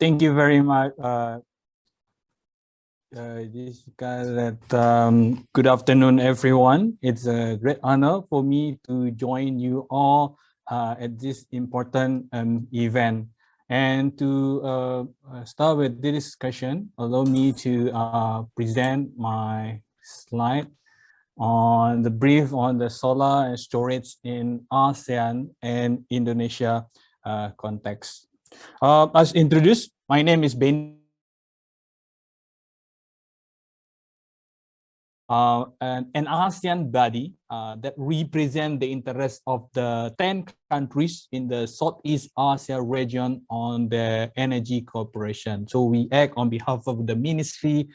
Thank you very much, Jessica. Good afternoon, everyone. It's a great honor for me to join you all at this important event. And to start with this discussion, allow me to present my slide on the brief on the solar and storage in ASEAN and Indonesia context. As introduced, my name is Beni. An ASEAN body that represents the interests of the 10 countries in the Southeast Asia region on the energy cooperation. So we act on behalf of the Ministry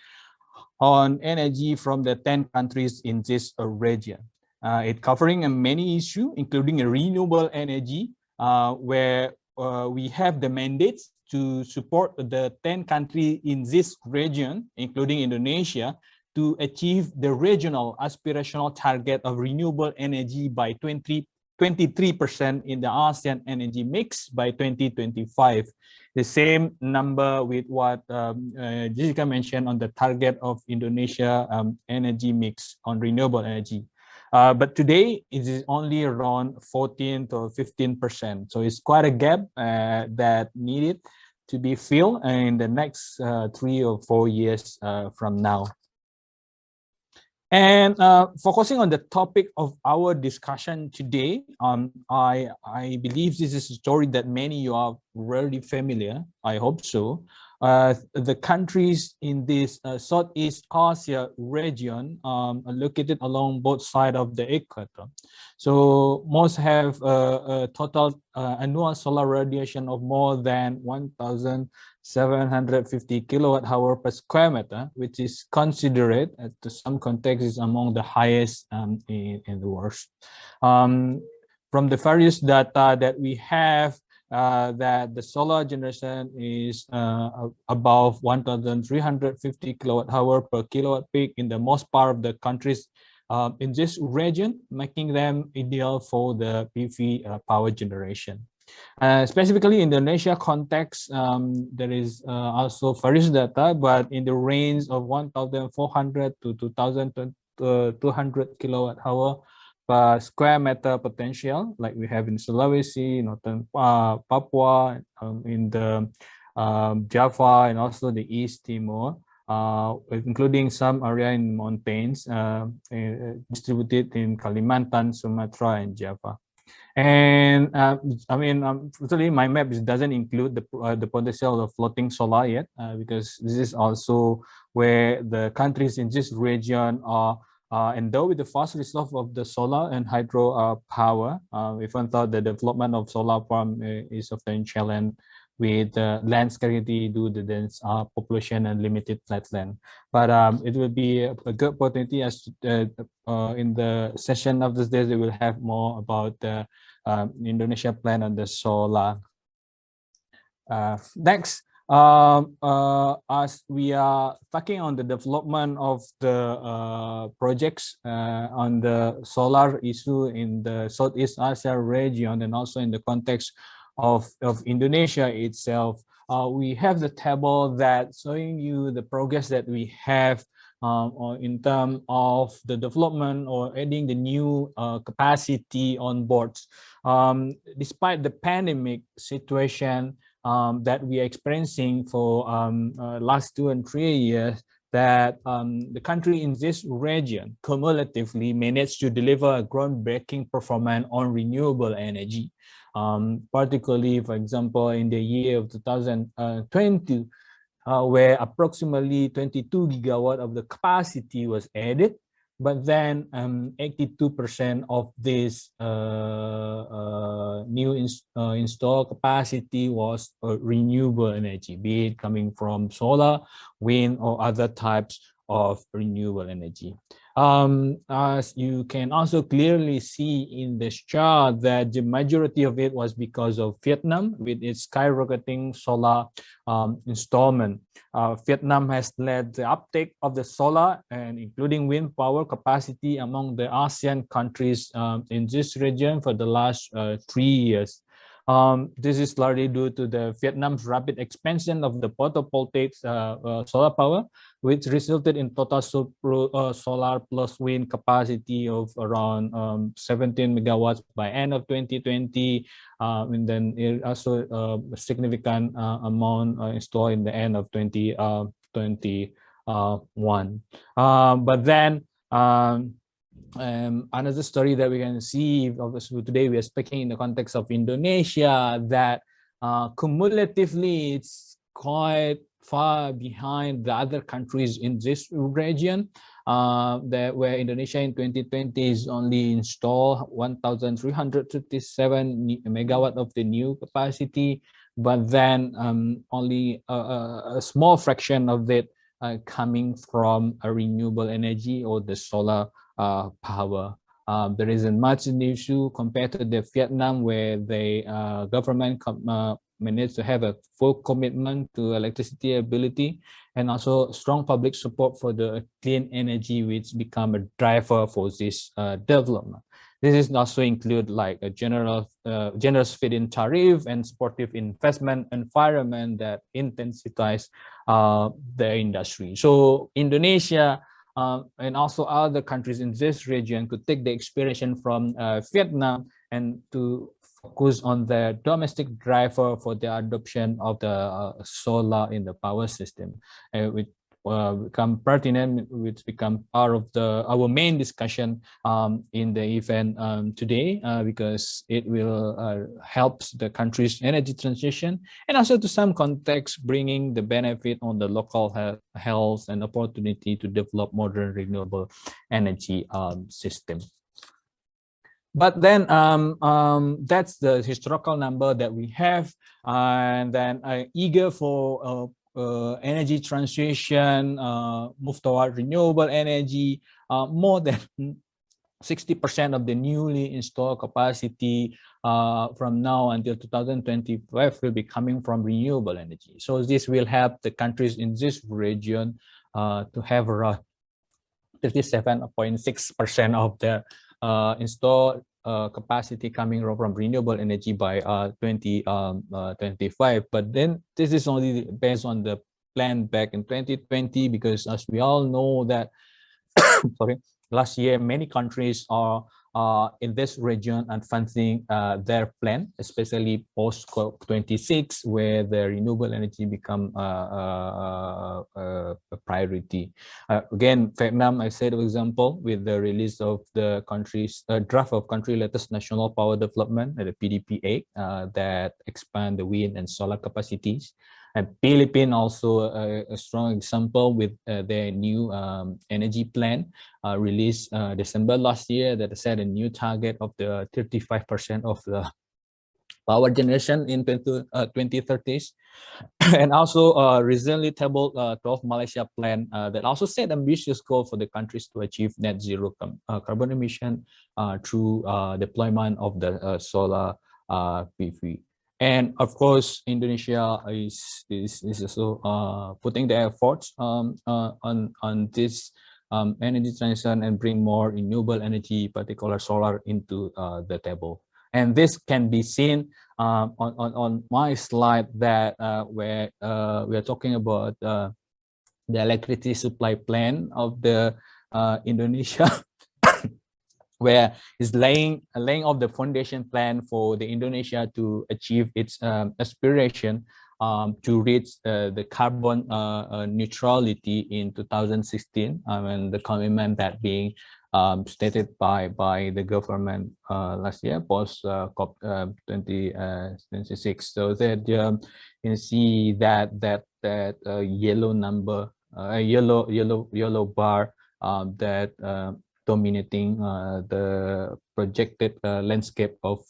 on Energy from the 10 countries in this region. It covering many issues, including renewable energy, where we have the mandates to support the 10 countries in this region, including Indonesia, to achieve the regional aspirational target of renewable energy by 23% in the ASEAN energy mix by 2025. The same number with what Jessica mentioned on the target of Indonesia energy mix on renewable energy. But today it is only around 14 to 15%. So it's quite a gap that needed to be filled in the next 3 or 4 years from now. And focusing on the topic of our discussion today, I believe this is a story that many of you are already familiar. I hope so. The countries in this Southeast Asia region are located along both sides of the equator. So most have a total annual solar radiation of more than 1,750 kilowatt-hour per square meter, which is considered, to some context, is among the highest in the world. From the various data that we have, that the solar generation is above 1,350 kilowatt-hour per kilowatt peak in the most part of the countries in this region, making them ideal for the PV power generation. Specifically in the Indonesia context, there is also various data, but in the range of 1,400 to 2,200 kilowatt-hour per square meter potential, like we have in Sulawesi, northern Papua, in the Java, and also the East Timor, including some area in mountains distributed in Kalimantan, Sumatra, and Java. And I mean, totally, my map doesn't include the potential of floating solar yet, because this is also where the countries in this region are endowed with the vast resource of the solar and hydro power. Even though the development of solar farm is often challenged with land scarcity due to dense population and limited flatland. But it will be a good opportunity as in the session of this day, we will have more about the Indonesia plan on the solar. Next, as we are talking on the development of the projects on the solar issue in the Southeast Asia region, and also in the context of Indonesia itself, we have the table that showing you the progress that we have in terms of the development or adding the new capacity on boards. Despite the pandemic situation that we are experiencing for last 2 and 3 years, that the country in this region cumulatively managed to deliver a groundbreaking performance on renewable energy. Particularly, for example, in the year of 2020, where approximately 22 gigawatt of the capacity was added, but then 82% of this new installed capacity was renewable energy, be it coming from solar, wind, or other types of renewable energy. As you can also clearly see in this chart, that the majority of it was because of Vietnam with its skyrocketing solar installment. Vietnam has led the uptake of the solar and including wind power capacity among the ASEAN countries in this region for the last 3 years. This is largely due to the Vietnam's rapid expansion of the photovoltaic solar power, which resulted in total solar plus wind capacity of around 17 megawatts by end of 2020, and then it also a significant amount installed in the end of 2021. But then another story that we can see, obviously today we are speaking in the context of Indonesia, that cumulatively it's quite far behind the other countries in this region, that where Indonesia in 2020 is only installed 1,357 megawatt of the new capacity, but then only a small fraction of it coming from a renewable energy or the solar power. There isn't much in the issue compared to the Vietnam, where the government managed to have a full commitment to electricity ability, and also strong public support for the clean energy, which become a driver for this development. This is also include like a generous feed-in tariff and supportive investment environment that intensifies the industry. So Indonesia and also other countries in this region could take the inspiration from Vietnam and to focus on the domestic driver for the adoption of the solar in the power system, which become pertinent, which become part of our main discussion in the event today, because it will help the country's energy transition, and also to some context bringing the benefit on the local health and opportunity to develop modern renewable energy system. But then that's the historical number that we have, and then eager for energy transition, move toward renewable energy. More than 60% of the newly installed capacity from now until 2025 will be coming from renewable energy. So this will help the countries in this region to have around 37.6% of their installed capacity coming from renewable energy by 2025. But then this is only based on the plan back in 2020, because as we all know that sorry, last year many countries are in this region advancing their plan, especially post COP26, where the renewable energy become a priority. Again, Vietnam, I said, for example, with the release of the country's draft of country latest national power development, the PDP8, that expand the wind and solar capacities. And Philippines also a strong example with their new energy plan released December last year, that set a new target of the 35% of the power generation in 2030s. And also recently tabled 12 Malaysia plan that also set ambitious goal for the countries to achieve net zero carbon emission through deployment of the solar PV. And of course, Indonesia is also putting the efforts on this energy transition and bring more renewable energy, particular solar, into the table. And this can be seen on my slide, that where we are talking about the electricity supply plan of the Indonesia. Where is laying of the foundation plan for the Indonesia to achieve its aspiration to reach the carbon neutrality in 2016, and the commitment that being stated by the government last year post COP 26. So that you can see that yellow number, yellow bar that dominating the projected landscape of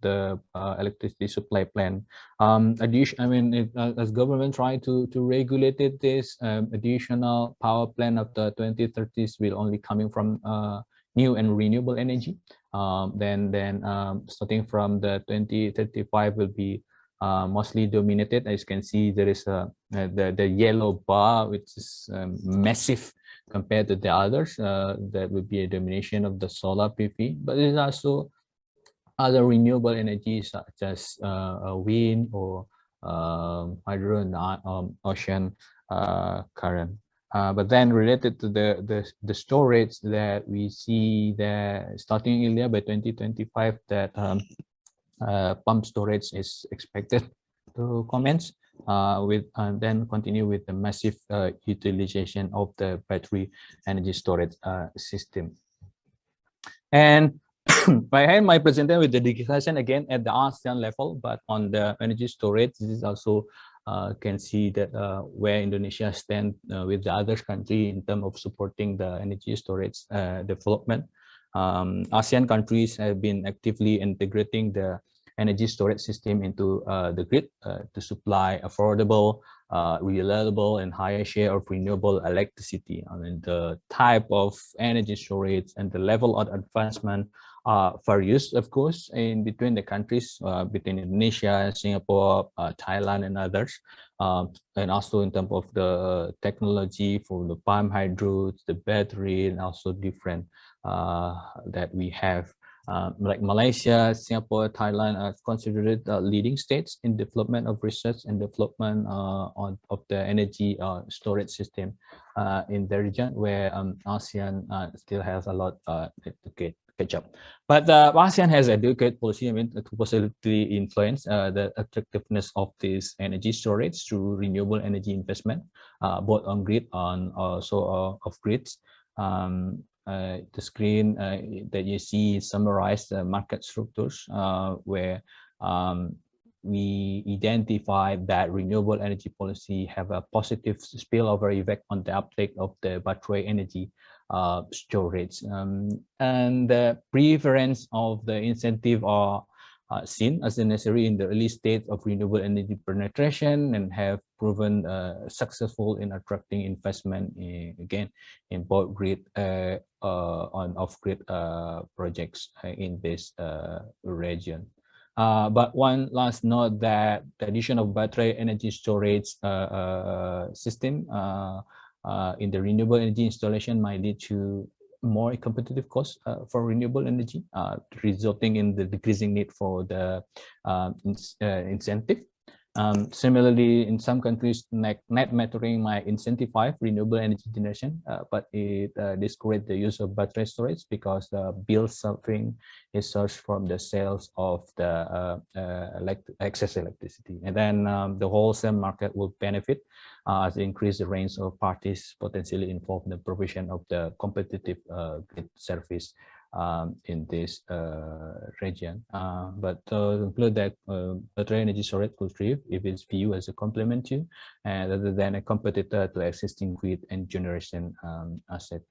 the electricity supply plan. As government try to regulate it, this additional power plan of the 2030s will only coming from new and renewable energy. Then starting from the 2035 will be mostly dominated. As you can see, there is the yellow bar, which is massive compared to the others. That would be a domination of the solar PV, but it is also other renewable energies such as wind or hydro and ocean current. But then related to the storage that we see that starting earlier by 2025 that pump storage is expected to commence with and then continue with the massive utilization of the battery energy storage system. And I had my presentation with the discussion again at the ASEAN level, but on the energy storage, this is also can see that where Indonesia stands with the other country in terms of supporting the energy storage development. ASEAN countries have been actively integrating the energy storage system into the grid to supply affordable, reliable, and higher share of renewable electricity. I mean, the type of energy storage and the level of advancement varies, of course, in between the countries, between Indonesia, Singapore, Thailand, and others, and also in terms of the technology for the pump hydro, the battery, and also different that we have. Like Malaysia, Singapore, Thailand are considered leading states in development of research and development of the energy storage system in the region, where ASEAN still has a lot to catch up. But ASEAN has a good policy, I mean, to positively influence the attractiveness of this energy storage through renewable energy investment, both on grid and also off grids. The screen that you see summarize the market structures where we identify that renewable energy policy have a positive spillover effect on the uptake of the battery energy storage. And the preference of the incentive are seen as necessary in the early stage of renewable energy penetration and have proven successful in attracting investment again in both grid on off-grid projects in this region. But one last note that the addition of battery energy storage system in the renewable energy installation might lead to more competitive costs for renewable energy, resulting in the decreasing need for the incentive. Similarly, in some countries, net metering might incentivize renewable energy generation, but it discourages the use of battery storage because the bill saving is sourced from the sales of the excess electricity. And then the wholesale market will benefit as it increase the range of parties potentially involved in the provision of the competitive grid service in this region. But to conclude that battery energy storage could thrive if it's viewed as a complement to rather than a competitor to existing grid and generation asset.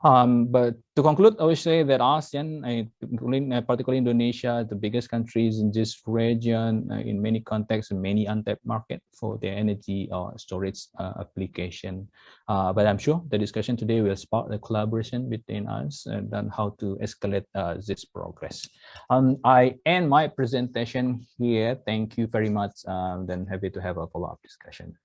But to conclude, I would say that ASEAN, including particularly Indonesia, the biggest countries in this region, in many contexts, many untapped market for the energy storage application. But I'm sure the discussion today will spark the collaboration between us and then how to escalate this progress. I end my presentation here. Thank you very much. Then happy to have a follow-up discussion.